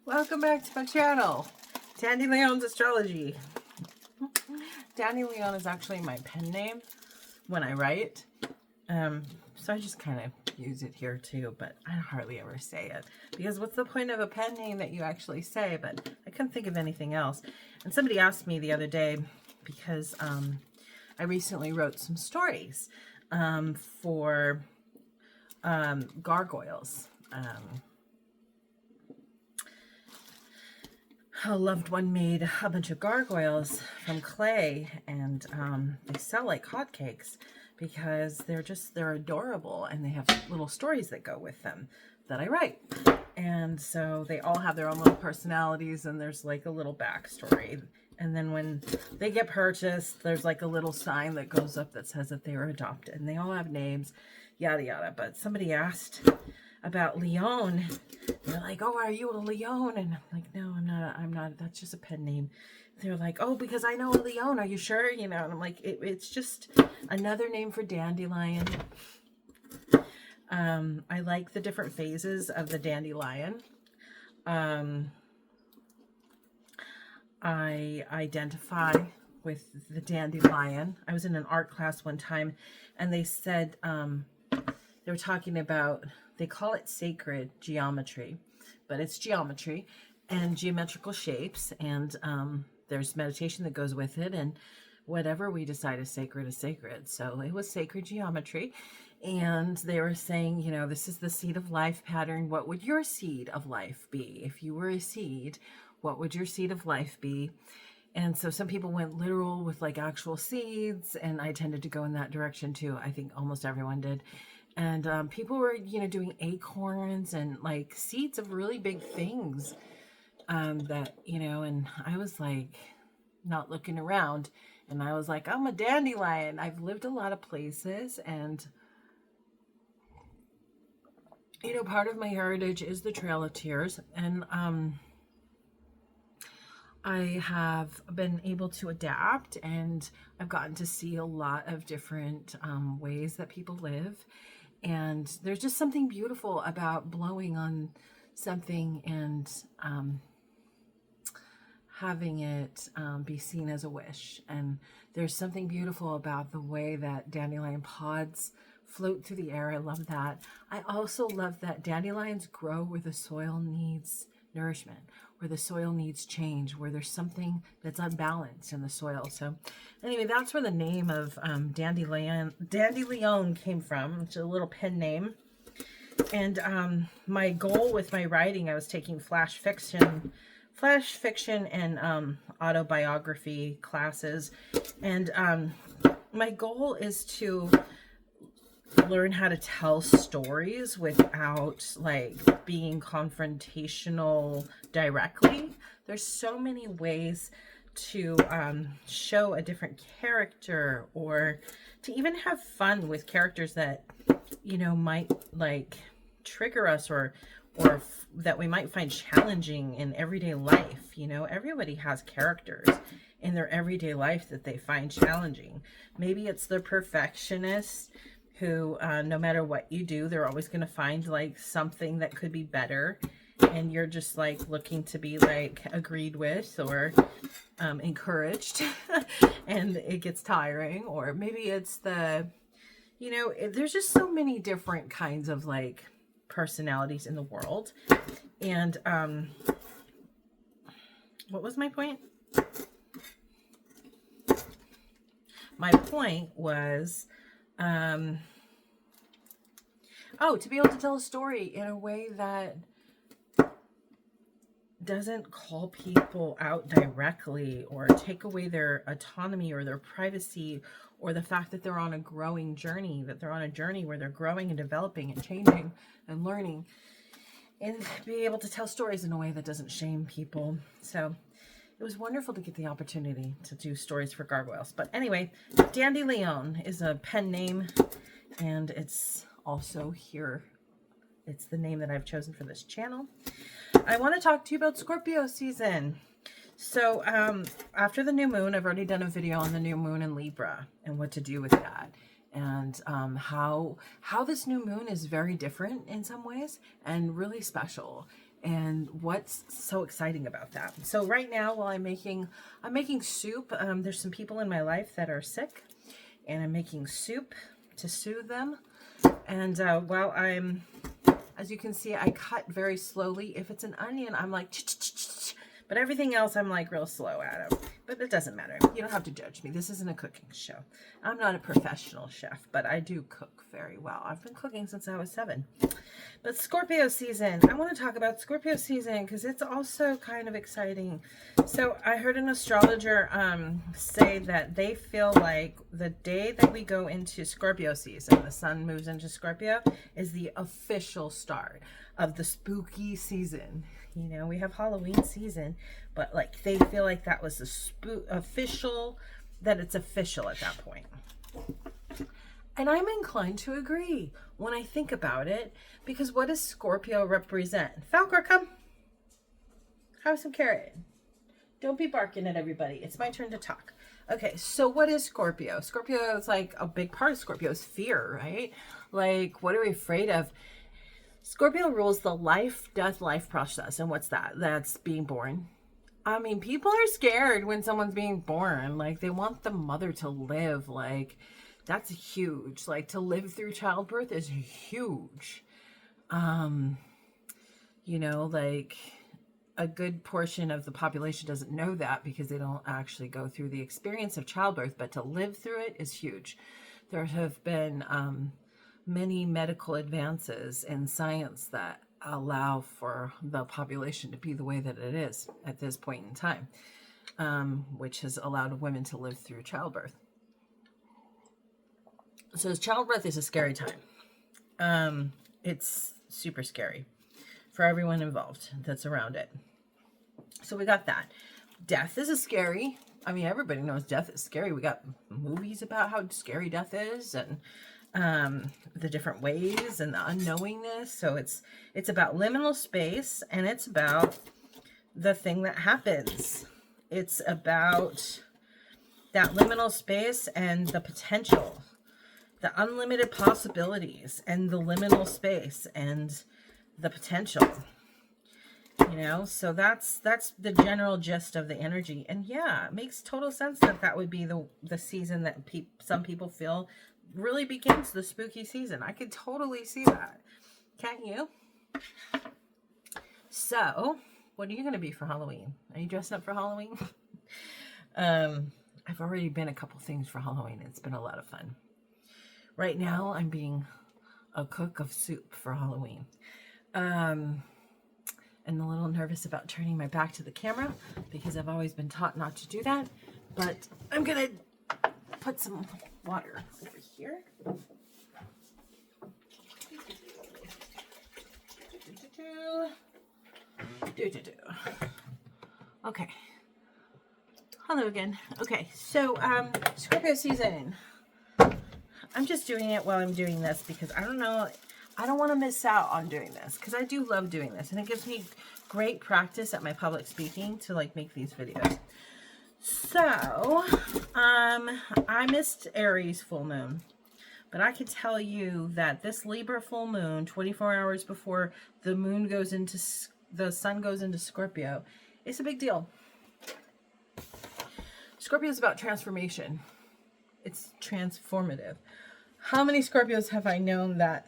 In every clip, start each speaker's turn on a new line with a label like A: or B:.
A: Welcome back to my channel, Dandy Leon's Astrology. Dandy Leon is actually my pen name when I write, so I just kind of use it here too, but I hardly ever say it, because what's the point of a pen name that you actually say? But I couldn't think of anything else. And somebody asked me the other day, because I recently wrote some stories for gargoyles. A loved one made a bunch of gargoyles from clay, and they sell like hotcakes because they're adorable, and they have little stories that go with them that I write. And so they all have their own little personalities, and there's like a little backstory. And then when they get purchased, there's like a little sign that goes up that says that they were adopted, and they all have names, yada yada. But somebody asked about Leon. They're like, "Oh, are you a Leon?" And I'm like, "No, I'm not. That's just a pen name." They're like, "Oh, because I know a Leon. Are you sure?" You know, and I'm like, it's just another name for dandelion. I like the different phases of the dandelion. I identify with the dandelion. I was in an art class one time, and they said, they were talking about, they call it sacred geometry, but it's geometry and geometrical shapes, and there's meditation that goes with it, and whatever we decide is sacred is sacred. So it was sacred geometry, and they were saying, you know, this is the seed of life pattern. What would your seed of life be? If you were a seed, what would your seed of life be? And so some people went literal with like actual seeds, and I tended to go in that direction too. I think almost everyone did. And people were, you know, doing acorns and like seeds of really big things that, you know, and I was like not looking around, and I was like, I'm a dandelion. I've lived a lot of places, and, you know, part of my heritage is the Trail of Tears, and I have been able to adapt, and I've gotten to see a lot of different ways that people live. And there's just something beautiful about blowing on something and having it be seen as a wish. And there's something beautiful about the way that dandelion pods float through the air. I love that. I also love that dandelions grow where the soil needs nourishment, where the soil needs change, where there's something that's unbalanced in the soil. So anyway, that's where the name of dandelion came from. It's a little pen name. And my goal with my writing, I was taking flash fiction and autobiography classes, and my goal is to learn how to tell stories without like being confrontational directly. There's so many ways to show a different character, or to even have fun with characters that, you know, might like trigger us, or that we might find challenging in everyday life. You know, everybody has characters in their everyday life that they find challenging. Maybe it's the perfectionist who, no matter what you do, they're always going to find like something that could be better, and you're just like looking to be like agreed with or encouraged and it gets tiring. Or maybe it's the, you know, there's just so many different kinds of like personalities in the world. And what was my point? My point was to be able to tell a story in a way that doesn't call people out directly, or take away their autonomy or their privacy, or the fact that they're on a growing journey, that they're on a journey where they're growing and developing and changing and learning, and be able to tell stories in a way that doesn't shame people. So it was wonderful to get the opportunity to do stories for gargoyles. But anyway, Dandy Leon is a pen name, and it's also here. It's the name that I've chosen for this channel. I want to talk to you about Scorpio season. So after the new moon, I've already done a video on the new moon in Libra and what to do with that. and how this new moon is very different in some ways and really special. And what's so exciting about that? So right now, while I'm making soup, there's some people in my life that are sick, and I'm making soup to soothe them. And while I'm, as you can see, I cut very slowly. If it's an onion, I'm like, but everything else I'm like real slow at it. But it doesn't matter. You don't have to judge me. This isn't a cooking show. I'm not a professional chef, but I do cook very well. I've been cooking since I was 7. But Scorpio season, I want to talk about Scorpio season because it's also kind of exciting. So I heard an astrologer say that they feel like the day that we go into Scorpio season, the sun moves into Scorpio, is the official start of the spooky season. You know, we have Halloween season, but like they feel like that was the official, that it's official at that point. And I'm inclined to agree when I think about it, because what does Scorpio represent? Falcor, come. Have some carrot. Don't be barking at everybody. It's my turn to talk. Okay, so what is Scorpio? Scorpio is like a big part of Scorpio is fear, right? Like, what are we afraid of? Scorpio rules the life process. And what's that? That's being born. I mean, people are scared when someone's being born. Like, they want the mother to live. Like, that's huge. Like, to live through childbirth is huge. You know, like, a good portion of the population doesn't know that because they don't actually go through the experience of childbirth, but to live through it is huge. There have been many medical advances in science that allow for the population to be the way that it is at this point in time, which has allowed women to live through childbirth. So childbirth is a scary time. It's super scary for everyone involved that's around it. So we got that. Death is scary. I mean, everybody knows death is scary. We got movies about how scary death is, and the different ways and the unknowingness. So it's about liminal space, and it's about the thing that happens. It's about that liminal space and the potential, the unlimited possibilities, and the liminal space and the potential. You know, so that's the general gist of the energy. And yeah, it makes total sense that that would be the season that some people feel really begins the spooky season. I could totally see that. Can't you? So, what are you going to be for Halloween? Are you dressed up for Halloween? I've already been a couple things for Halloween. It's been a lot of fun. Right now, I'm being a cook of soup for Halloween. I'm a little nervous about turning my back to the camera because I've always been taught not to do that. But I'm going to put some water over here. Okay. Hello again. Okay, so Scorpio season. I'm just doing it while I'm doing this because I don't know. I don't want to miss out on doing this because I do love doing this, and it gives me great practice at my public speaking to like make these videos. So, I missed Aries full moon, but I could tell you that this Libra full moon, 24 hours before the sun goes into Scorpio, it's a big deal. Scorpio is about transformation. It's transformative. How many Scorpios have I known that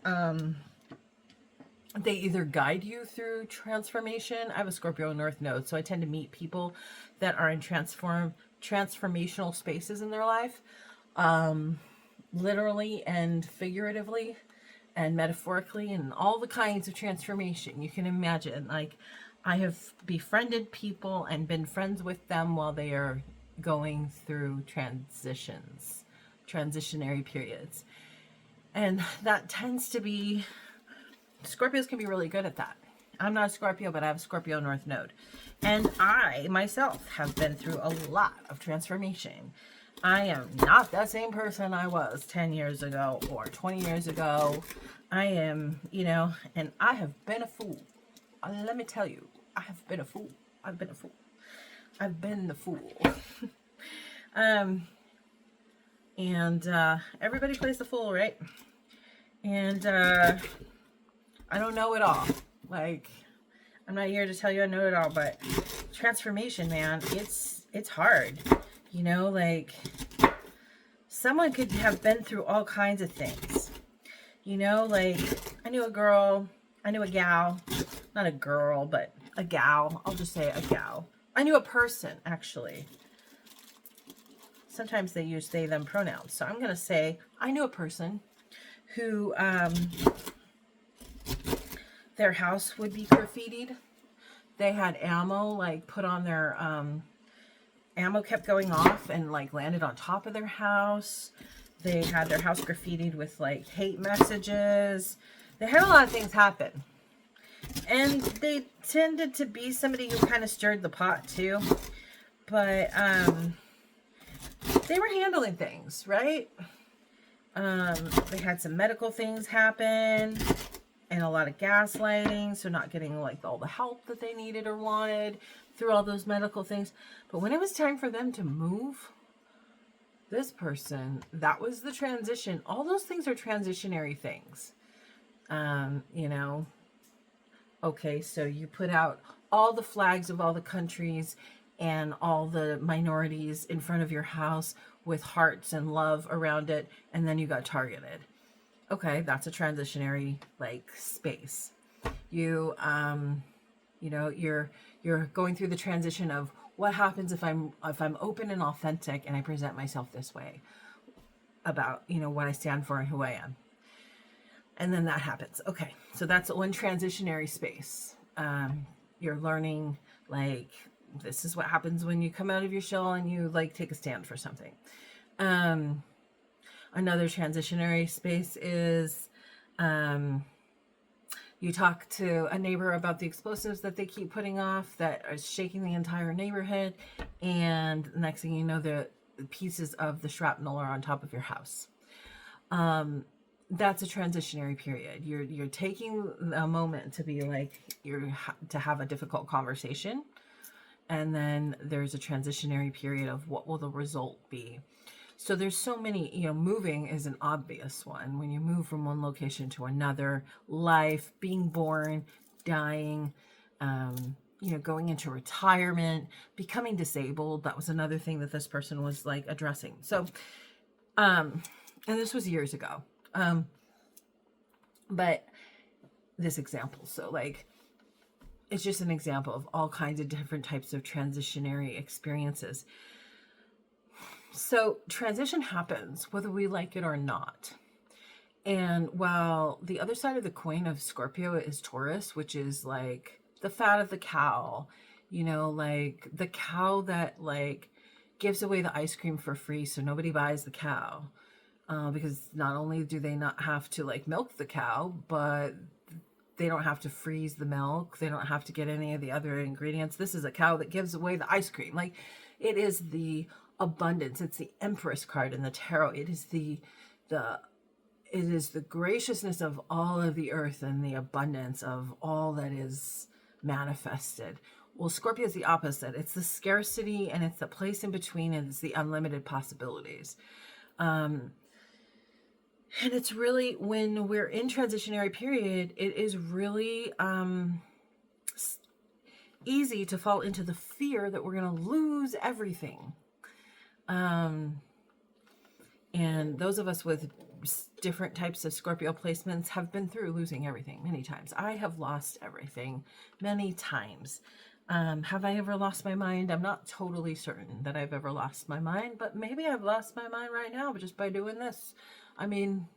A: they either guide you through transformation? I have a Scorpio North Node, so I tend to meet people that are in transformational spaces in their life, literally and figuratively and metaphorically, and all the kinds of transformation you can imagine. Like, I have befriended people and been friends with them while they are going through transitionary periods. And that tends to be, Scorpios can be really good at that. I'm not a Scorpio, but I have a Scorpio North Node. And I, myself, have been through a lot of transformation. I am not that same person I was 10 years ago or 20 years ago. I am, you know, and I have been a fool. Let me tell you, I have been a fool. I've been a fool. I've been the fool. And everybody plays the fool, right? And I don't know it all. Like,
B: I'm not here to tell you I know it all, but transformation, man, it's hard. You know, like, someone could have been through all kinds of things. You know, like, I knew a gal, not a girl, but a gal. I'll just say a gal. I knew a person, actually. Sometimes they use they, them pronouns. So I'm going to say I knew a person who, their house would be graffitied. They had ammo, like, put on their, ammo kept going off and, like, landed on top of their house. They had their house graffitied with, like, hate messages. They had a lot of things happen. And they tended to be somebody who kind of stirred the pot, too. But, they were handling things, right? They had some medical things happen. And a lot of gaslighting, so not getting, like, all the help that they needed or wanted through all those medical things. But when it was time for them to move, this person, that was the transition. All those things are transitionary things. You know, okay, so you put out all the flags of all the countries and all the minorities in front of your house with hearts and love around it, and then you got targeted. Okay, that's a transitionary, like, space. You, you know, you're going through the transition of what happens if I'm open and authentic and I present myself this way about, you know, what I stand for and who I am. And then that happens. Okay, so that's one transitionary space. You're learning, like, this is what happens when you come out of your shell and you, like, take a stand for something. Another transitionary space is you talk to a neighbor about the explosives that they keep putting off that are shaking the entire neighborhood, and next thing you know, the pieces of the shrapnel are on top of your house. That's a transitionary period. You're taking a moment to be like, to have a difficult conversation, and then there's a transitionary period of what will the result be. So there's so many, you know, moving is an obvious one. When you move from one location to another, life, being born, dying, you know, going into retirement, becoming disabled. That was another thing that this person was, like, addressing. So, and this was years ago. But this example, so, like, it's just an example of all kinds of different types of transitionary experiences. So transition happens whether we like it or not. And while the other side of the coin of Scorpio is Taurus, which is, like, the fat of the cow, you know, like the cow that, like, gives away the ice cream for free so nobody buys the cow. Because not only do they not have to, like, milk the cow, but they don't have to freeze the milk. They don't have to get any of the other ingredients. This is a cow that gives away the ice cream. Like, it is the abundance. It's the Empress card in the tarot. It is the graciousness of all of the earth and the abundance of all that is manifested. Well, Scorpio is the opposite. It's the scarcity, and it's the place in between, and it's the unlimited possibilities. And it's really, when we're in transitionary period, it is really easy to fall into the fear that we're going to lose everything. And those of us with different types of Scorpio placements have been through losing everything many times. I have lost everything many times. Have I ever lost my mind? I'm not totally certain that I've ever lost my mind, but maybe I've lost my mind right now just by doing this. I mean,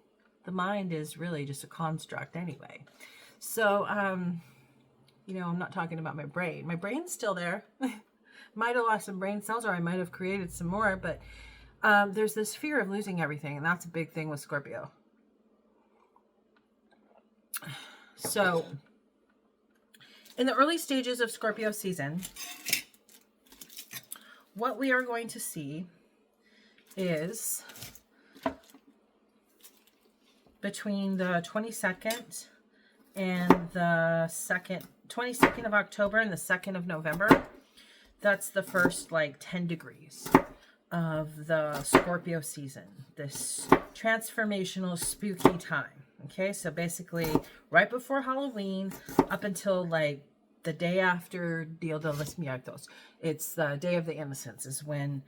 B: the mind is really just a construct anyway. So, you know, I'm not talking about my brain. My brain's still there. Might have lost some brain cells, or I might have created some more, but there's this fear of losing everything, and that's a big thing with Scorpio. So, in the early stages of Scorpio season, what we are going to see is between the 22nd and the 22nd of October and the 2nd of November. That's the first, like, 10 degrees of the Scorpio season, this transformational, spooky time. Okay, so basically right before Halloween up until, like, the day after Dia de los Muertos. It's the Day of the Innocents is when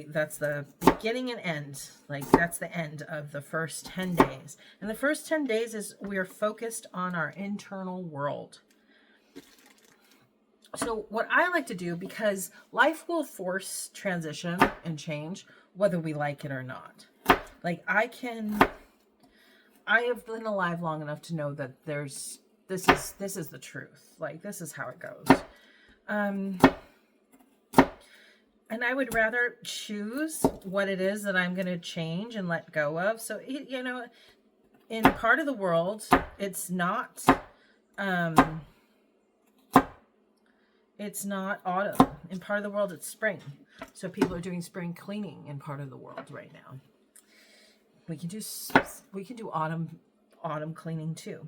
B: that's the beginning and end. Like that's the end of the first 10 days. And the first 10 days is we're focused on our internal world. So what I like to do, because life will force transition and change, whether we like it or not. Like I have been alive long enough to know that this is the truth. Like this is how it goes. And I would rather choose what it is that I'm going to change and let go of. So, you know, in part of the world, it's not autumn. In part of the world, it's spring. So people are doing spring cleaning in part of the world right now. We can do autumn cleaning too.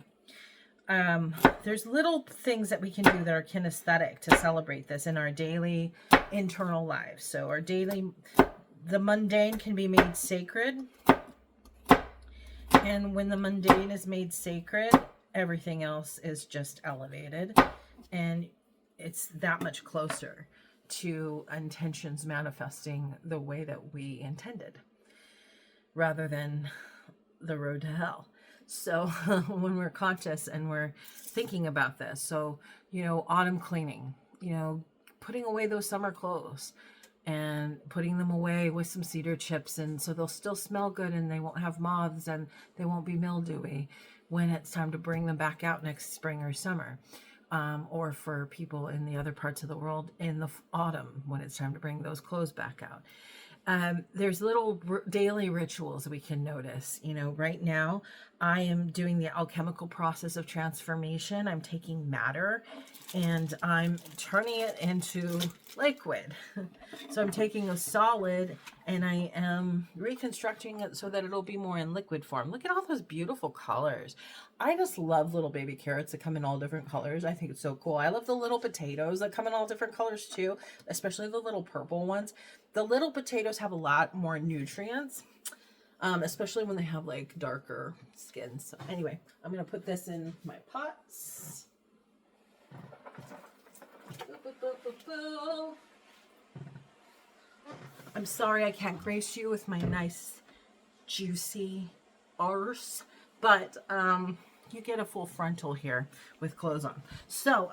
B: There's little things that we can do that are kinesthetic to celebrate this in our daily internal lives. So the mundane can be made sacred. And when the mundane is made sacred, everything else is just elevated. And it's that much closer to intentions manifesting the way that we intended, rather than the road to hell. So when we're conscious and we're thinking about this, so, you know, autumn cleaning, you know, putting away those summer clothes and putting them away with some cedar chips, and so they'll still smell good and they won't have moths and they won't be mildewy when it's time to bring them back out next spring or summer. Or for people in the other parts of the world in the autumn when it's time to bring those clothes back out. There's little daily rituals we can notice. You know, right now I am doing the alchemical process of transformation. I'm taking matter and I'm turning it into liquid. So I'm taking a solid and I am reconstructing it so that it'll be more in liquid form. Look at all those beautiful colors. I just love little baby carrots that come in all different colors. I think it's so cool. I love the little potatoes that come in all different colors too, especially the little purple ones. The little potatoes have a lot more nutrients, especially when they have like darker skin. So anyway, I'm going to put this in my pots. I'm sorry I can't grace you with my nice juicy arse, but you get a full frontal here with clothes on. So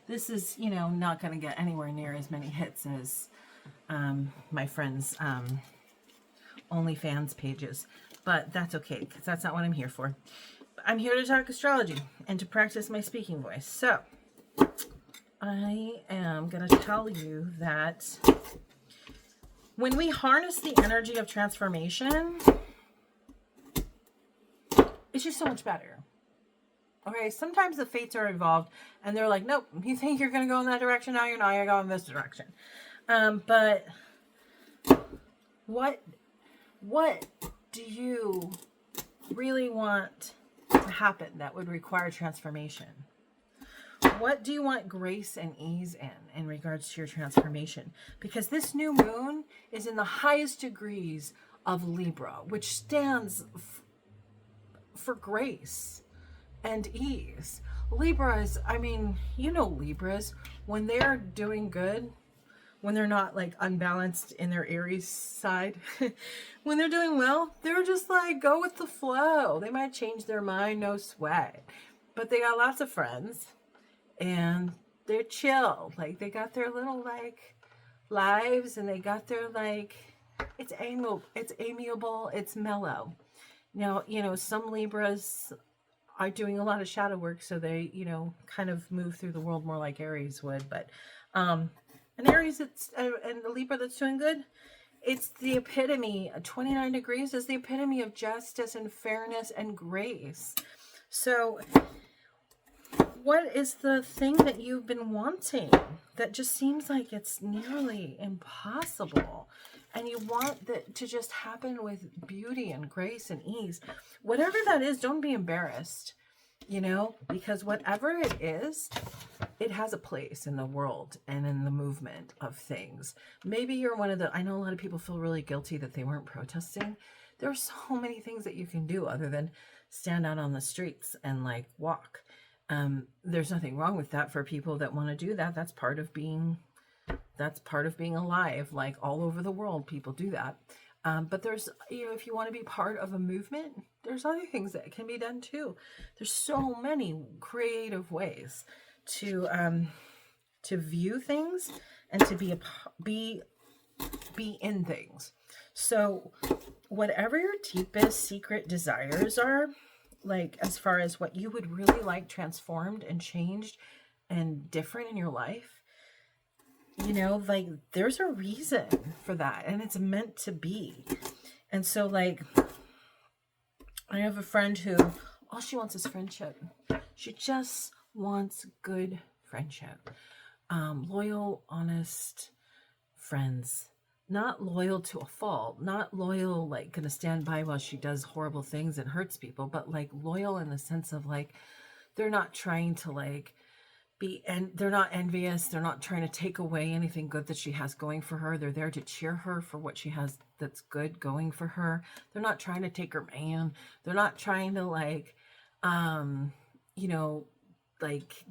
B: this is, you know, not going to get anywhere near as many hits as my friends' OnlyFans pages, but that's okay because that's not what I'm here for. I'm here to talk astrology and to practice my speaking voice. So I am going to tell you that when we harness the energy of transformation, it's just so much better. Okay, sometimes the fates are involved and they're like, nope, you think you're going to go in that direction? Now you're not, you're going in this direction. But what do you really want to happen that would require transformation? What do you want grace and ease in regards to your transformation? Because this new moon is in the highest degrees of Libra, which stands for grace and ease. Libras, I mean, you know Libras, when they're doing good, when they're not like unbalanced in their Aries side, when they're doing well, they're just like go with the flow. They might change their mind, no sweat, but they got lots of friends and they're chill. Like they got their little like lives and they got their like, it's amiable, it's mellow. Now, you know, some Libras are doing a lot of shadow work, so they, you know, kind of move through the world more like Aries would, but an Aries that's and the Libra that's doing good, it's the epitome. 29 degrees is the epitome of justice and fairness and grace. So what is the thing that you've been wanting that just seems like it's nearly impossible, and you want that to just happen with beauty and grace and ease? Whatever that is, don't be embarrassed, you know, because whatever it is, it has a place in the world and in the movement of things. Maybe you're one of the, I know a lot of people feel really guilty that they weren't protesting. There are so many things that you can do other than stand out on the streets and like walk. There's nothing wrong with that for people that want to do that. That's part of being alive. Like all over the world, people do that. But there's, if you want to be part of a movement, there's other things that can be done too. There's so many creative ways to view things and to be in things. So whatever your deepest secret desires are, like as far as what you would really like transformed and changed and different in your life, like there's a reason for that and it's meant to be. And so like I have a friend who all she wants is friendship. She just wants good friendship. Loyal, honest friends. Not loyal to a fault. Not loyal, like gonna stand by while she does horrible things and hurts people, but like loyal in the sense of like they're not trying to like and they're not envious. They're not trying to take away anything good that she has going for her. They're there to cheer her for what she has that's good going for her. They're not trying to take her man. They're not trying to like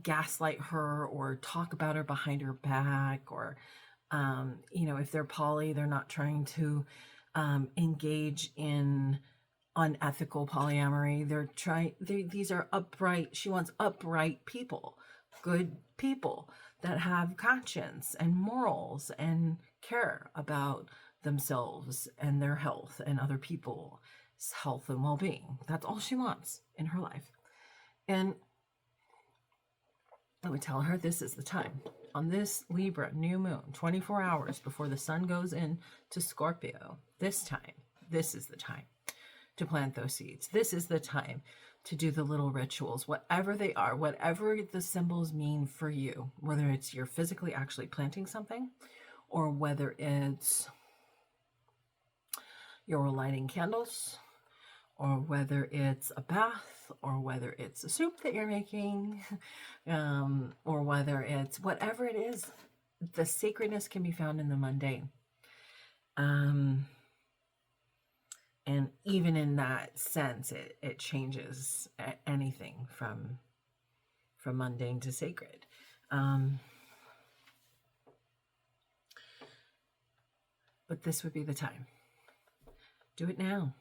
B: gaslight her or talk about her behind her back, or if they're poly, they're not trying to engage in unethical polyamory. These are upright. She wants upright people, good people that have conscience and morals and care about themselves and their health and other people's health and well-being. That's all she wants in her life. And I would tell her this is the time. On this Libra new moon, 24 hours before the sun goes into Scorpio, this is the time to plant those seeds. This is the time to do the little rituals, whatever they are, whatever the symbols mean for you, whether it's you're physically actually planting something, or whether it's you're lighting candles, or whether it's a bath, or whether it's a soup that you're making, or whether it's whatever it is, the sacredness can be found in the mundane. And even in that sense, it changes anything from mundane to sacred. But this would be the time. Do it now.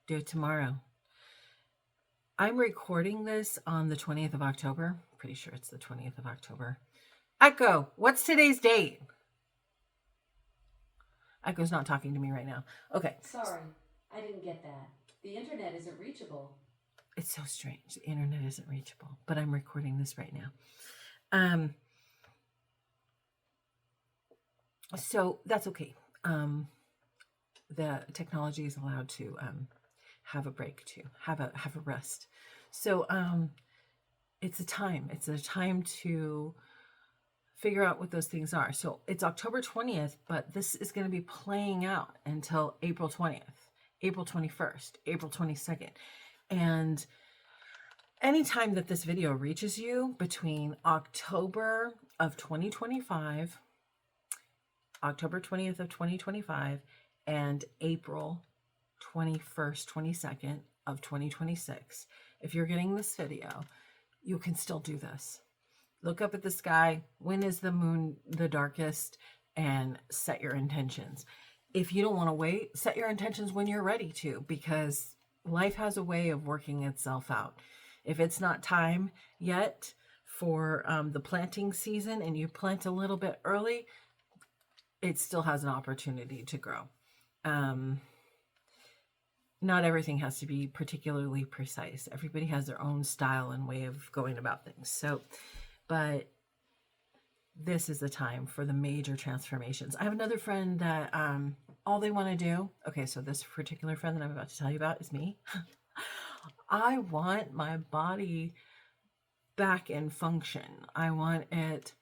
B: Do it tomorrow. I'm recording this on the 20th of October. Pretty sure it's the 20th of October. Echo, what's today's date? Echo's not talking to me right now. Okay.
C: Sorry, I didn't get that. The internet isn't reachable.
B: It's so strange. The internet isn't reachable, but I'm recording this right now. So that's okay. The technology is allowed to have a break too, have a rest. So it's a time. It's a time to figure out what those things are. So it's October 20th, but this is going to be playing out until April 20th, April 21st, April 22nd. And anytime that this video reaches you between October of 2025, October 20th of 2025, and April 21st, 22nd of 2026, if you're getting this video, you can still do this. Look up at the sky. When is the moon the darkest? And set your intentions. If you don't want to wait, set your intentions when you're ready to, because life has a way of working itself out. If it's not time yet for the planting season and you plant a little bit early, it still has an opportunity to grow. Not everything has to be particularly precise. Everybody has their own style and way of going about things. So, but this is the time for the major transformations. I have another friend that all they want to do, okay, so this particular friend that I'm about to tell you about is me. I want my body back in function. I want it,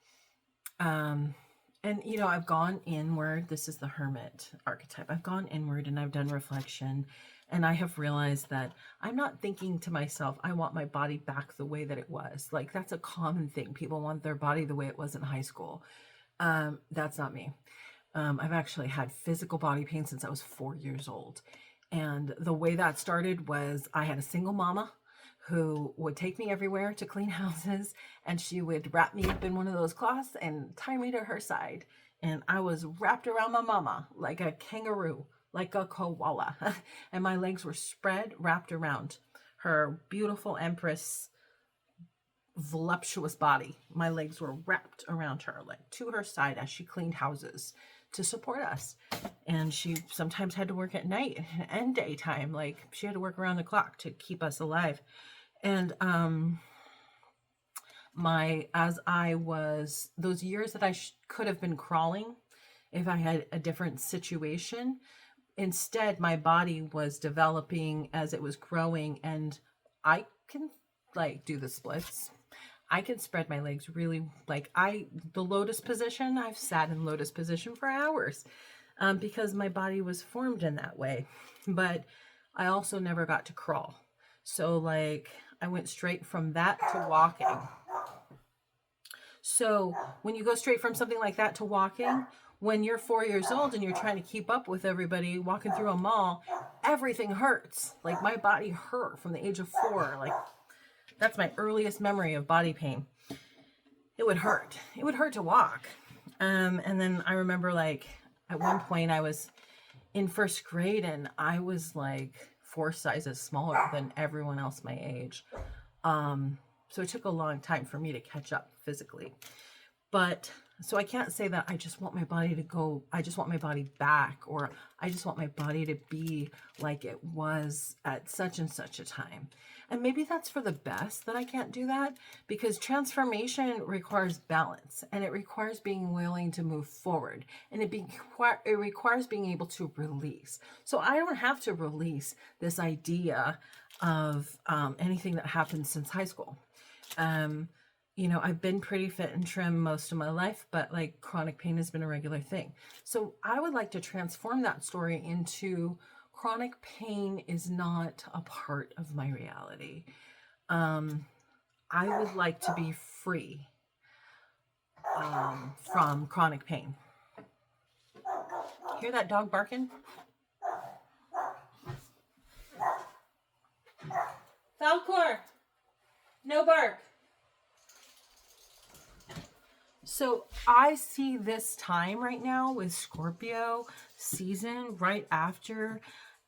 B: and I've gone inward. This is the hermit archetype. I've gone inward and I've done reflection. And I have realized that I'm not thinking to myself, I want my body back the way that it was. Like, that's a common thing. People want their body the way it was in high school. That's not me. I've actually had physical body pain since I was 4 years old. And the way that started was I had a single mama
A: who would take me everywhere to clean houses, and she would wrap me up in one of those cloths and tie me to her side. And I was wrapped around my mama like a kangaroo, like a koala. And my legs were spread, wrapped around her beautiful empress voluptuous body. My legs were wrapped around her, like to her side, as she cleaned houses to support us. And she sometimes had to work at night and daytime. Like, she had to work around the clock to keep us alive. And as I was, those years that I could have been crawling if I had a different situation, instead my body was developing as it was growing, and I can like do the splits. I can spread my legs really, like, the lotus position, I've sat in lotus position for hours because my body was formed in that way. But I also never got to crawl. So like, I went straight from that to walking. So when you go straight from something like that to walking, when you're 4 years old and you're trying to keep up with everybody walking through a mall, everything hurts. Like, my body hurt from the age of 4. Like, that's my earliest memory of body pain. It would hurt. It would hurt to walk. And then I remember, like, at one point I was in first grade and I was like 4 sizes smaller than everyone else my age. So it took a long time for me to catch up physically. But so I can't say that I just want my body to go, I just want my body back, or I just want my body to be like it was at such and such a time. And maybe that's for the best that I can't do that, because transformation requires balance, and it requires being willing to move forward, and it requires being able to release. So I don't have to release this idea of anything that happened since high school. You know, I've been pretty fit and trim most of my life, but like, chronic pain has been a regular thing. So I would like to transform that story into chronic pain is not a part of my reality. I would like to be free from chronic pain. Hear that dog barking? Falcor, no bark. So I see this time right now with Scorpio season right after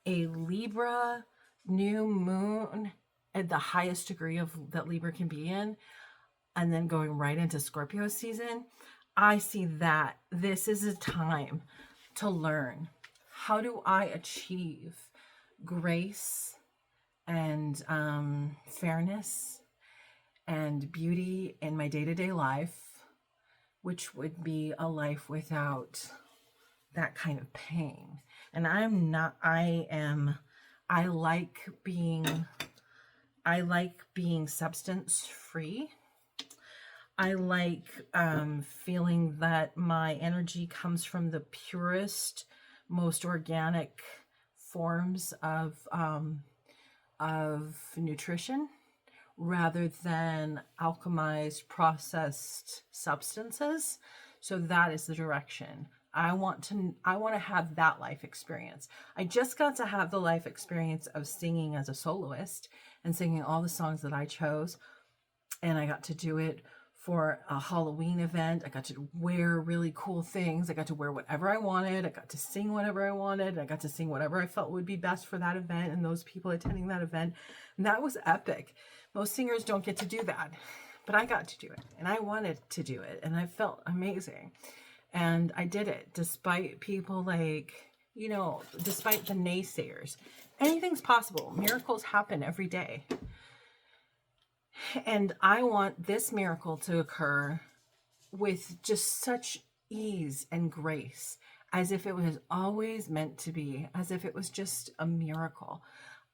A: a Libra new moon at the highest degree of that Libra can be in, and then going right into Scorpio season. I see that this is a time to learn, how do I achieve grace and fairness and beauty in my day-to-day life, which would be a life without that kind of pain. And I like being substance free. I like feeling that my energy comes from the purest, most organic forms of nutrition, rather than alchemized, processed substances. So that is the direction. I want to have that life experience. I just got to have the life experience of singing as a soloist and singing all the songs that I chose. And I got to do it for a Halloween event. I got to wear really cool things. I got to wear whatever I wanted. I got to sing whatever I wanted. I got to sing whatever I felt would be best for that event and those people attending that event. And that was epic. Most singers don't get to do that, but I got to do it, and I wanted to do it, and I felt amazing. And I did it despite people despite the naysayers. Anything's possible. Miracles happen every day. And I want this miracle to occur with just such ease and grace, as if it was always meant to be, as if it was just a miracle.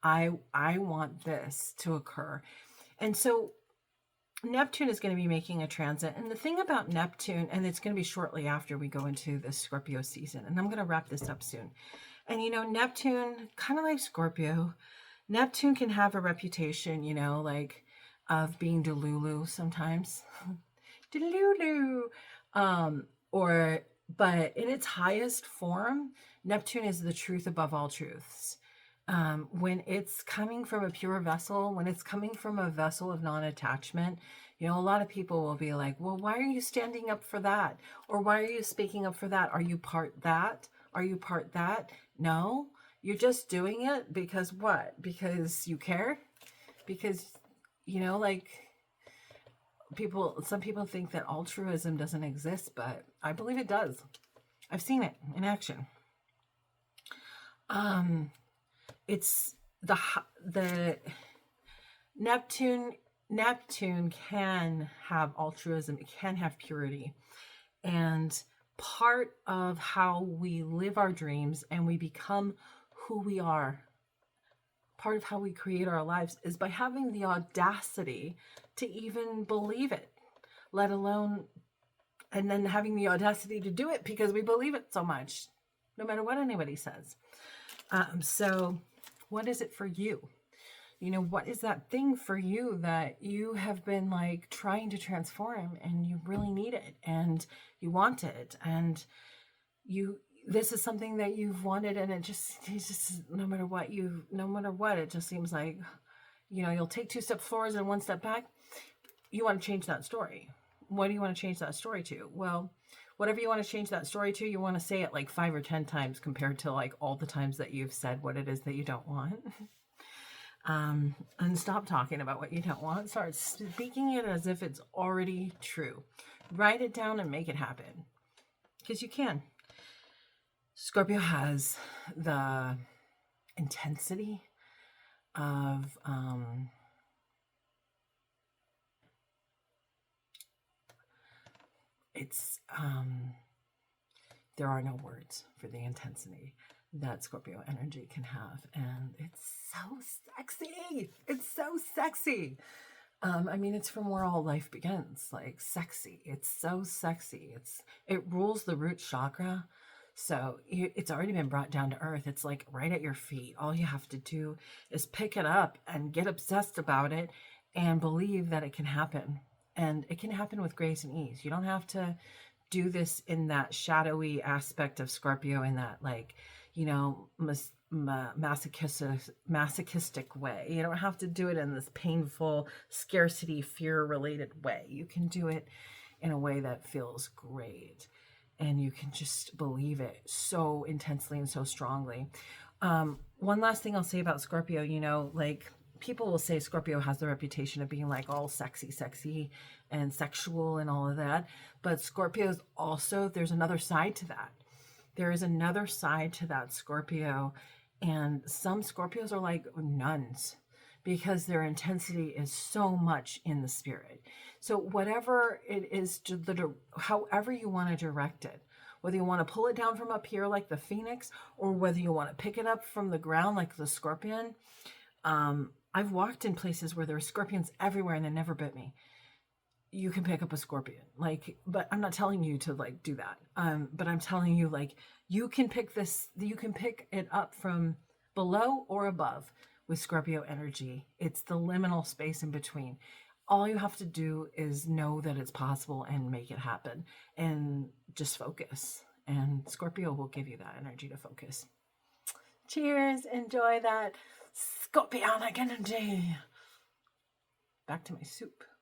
A: I want this to occur. And so Neptune is going to be making a transit. And the thing about Neptune, and it's going to be shortly after we go into the Scorpio season, and I'm going to wrap this up soon. And, Neptune, kind of like Scorpio, Neptune can have a reputation, of being delulu sometimes. Delulu. But in its highest form, Neptune is the truth above all truths. When it's coming from a pure vessel, when it's coming from a vessel of non-attachment, you know, a lot of people will be like, well, why are you standing up for that? Or why are you speaking up for that? Are you part that? Are you part that? No, you're just doing it because what? Because you care? Because, you know, like some people think that altruism doesn't exist, but I believe it does. I've seen it in action. It's the Neptune can have altruism, it can have purity. And part of how we live our dreams and we become who we are, part of how we create our lives is by having the audacity to even believe it, let alone, and then having the audacity to do it because we believe it so much, no matter what anybody says. So what is it for you? You know, what is that thing for you that you have been like trying to transform and you really need it and you want it and this is something that you've wanted and it's just no matter what, it just seems like, you know, you'll take 2 steps forward and 1 step back. You want to change that story. What do you want to change that story to? Well, whatever you want to change that story to, you want to say it like 5 or 10 times compared to like all the times that you've said what it is that you don't want. And stop talking about what you don't want. Start speaking it as if it's already true. Write it down and make it happen. Because you can. Scorpio has the intensity of there are no words for the intensity that Scorpio energy can have, and it's so sexy. It's so sexy. I mean, it's from where all life begins, like sexy. It's so sexy. It rules the root chakra. So it's already been brought down to earth. It's like right at your feet. All you have to do is pick it up and get obsessed about it and believe that it can happen. And it can happen with grace and ease. You don't have to do this in that shadowy aspect of Scorpio, in that, like, you know, masochistic way. You don't have to do it in this painful, scarcity, fear related way. You can do it in a way that feels great. And you can just believe it so intensely and so strongly. One last thing I'll say about Scorpio, you know, like people will say Scorpio has the reputation of being like all sexy and sexual and all of that. But Scorpio's also, there's another side to that. There is another side to that Scorpio. And some Scorpios are like nuns because their intensity is so much in the spirit. So whatever it is, however you want to direct it, whether you want to pull it down from up here like the phoenix, or whether you want to pick it up from the ground like the scorpion. I've walked in places where there are scorpions everywhere and they never bit me. You can pick up a scorpion, like, but I'm not telling you to like do that. But I'm telling you, like, you can pick it up from below or above with Scorpio energy. It's the liminal space in between. All you have to do is know that it's possible and make it happen, and just focus. And Scorpio will give you that energy to focus. Cheers. Enjoy that Scorpionic energy. Back to my soup.